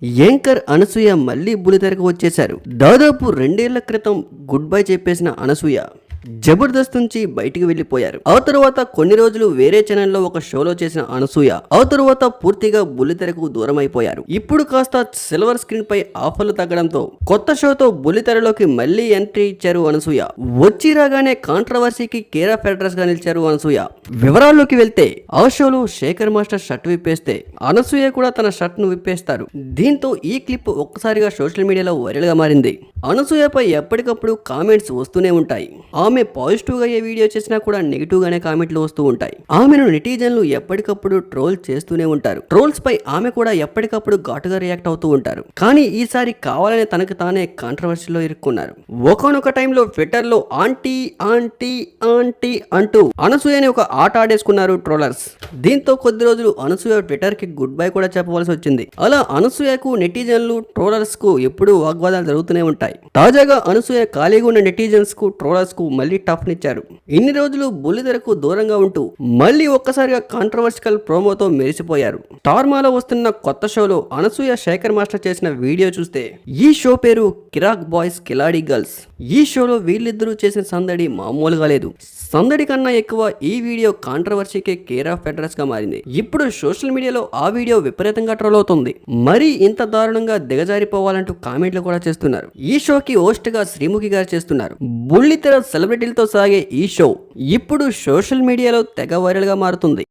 Anchor Anasuya మళ్ళీ బుల్లితెరకు వచ్చేశారు. దాదాపు 2 ఏళ్ల క్రితం గుడ్ బై చెప్పేసిన అనసూయ జబర్దస్త్ నుంచి బయటికి వెళ్లిపోయారు. ఆ తరువాత కొన్ని రోజులు వేరే ఛానల్లో ఒక షోలో చేసిన అనసూయ ఆ తరువాత పూర్తిగా బుల్లితెరకు దూరం అయిపోయారు. ఇప్పుడు కాస్త సిల్వర్ స్క్రీన్ పై ఆఫర్లు తగ్గడంతో కొత్త షోతో బుల్లితెరలోకి మళ్ళీ ఎంట్రీ ఇచ్చారు అనసూయ. వచ్చి రాగానే కాంట్రవర్సీకి కేర్ ఆఫ్ అడ్రస్ గా నిలిచారు అనసూయ. వివరాల్లోకి వెళ్తే ఆ షోలో శేఖర్ మాస్టర్ షర్ట్ విప్పేస్తే అనసూయ కూడా తన షర్ట్ ను విప్పేస్తారు. దీంతో ఈ క్లిప్ ఒక్కసారిగా సోషల్ మీడియాలో వైరల్ గా మారింది. అనసూయపై ఎప్పటికప్పుడు కామెంట్స్ వస్తూనే ఉంటాయి. ఆమె పాజిటివ్ గా ఏ వీడియో చేసినా కూడా నెగిటివ్ గానే కామెంట్లు వస్తూ ఉంటాయి. ఆమెను నెటిజన్లు ఎప్పటికప్పుడు ట్రోల్ చేస్తూనే ఉంటారు. ట్రోల్స్ పై ఆమె కూడా ఎప్పటికప్పుడు ఘాటుగా రియాక్ట్ అవుతూ ఉంటారు. కానీ ఈసారి కావాలనే తనకు తానే కాంట్రవర్సీలో ఇరుక్కున్నారు. ఒకనొక టైంలో ట్విట్టర్ లో ఆంటీ ఆంటీ ఆంటీ అంటూ అనసూయని ఒక ఆట ఆడేసుకున్నారు ట్రోలర్స్. దీంతో కొద్ది రోజులు అనసూయ ట్విట్టర్ కి గుడ్ బై కూడా చెప్పవలసి వచ్చింది. అలా అనసూయకు నెటిజన్లు ట్రోలర్స్ కు ఎప్పుడూ వాగ్వాదాలు జరుగుతూనే ఉంటాయి. తాజాగా అనసూయ ఖాళీగా ఉన్న నెటిజన్స్ కు ట్రోలర్స్ కు మళ్ళీ టఫ్ నిచ్చారు. ఇన్ని రోజులు బుల్లితెరకు దూరంగా ఉంటూ మళ్ళీ ఒక్కసారిగా కాంట్రవర్షికల్ ప్రోమోతో మెరిసిపోయారు. స్టార్మాలో వస్తున్న కొత్త షోలో అనసూయ శేఖర్ మాస్టర్ చేసిన వీడియో చూస్తే ఈ షో పేరు కిరాక్ బాయ్స్ కిలాడి గర్ల్స్. ఈ షోలో వీళ్ళిద్దరూ చేసిన సందడి మామూలుగా లేదు. సందడి కన్నా ఎక్కువ ఈ వీడియో కాంట్రవర్సీకే కేర్ ఆఫ్ అడ్రస్ గా మారింది. ఇప్పుడు సోషల్ మీడియాలో ఆ వీడియో విపరీతంగా ట్రోల్ అవుతుంది. మరీ ఇంత దారుణంగా దిగజారిపోవాలంటూ కామెంట్లు కూడా చేస్తున్నారు. ఈ షోకి హోస్ట్ గా శ్రీముఖి గారు చేస్తున్నారు. బుల్లితెర సెలబ్రిటీలతో సాగే ఈ షో ఇప్పుడు సోషల్ మీడియాలో తెగ వైరల్ గా మారుతుంది.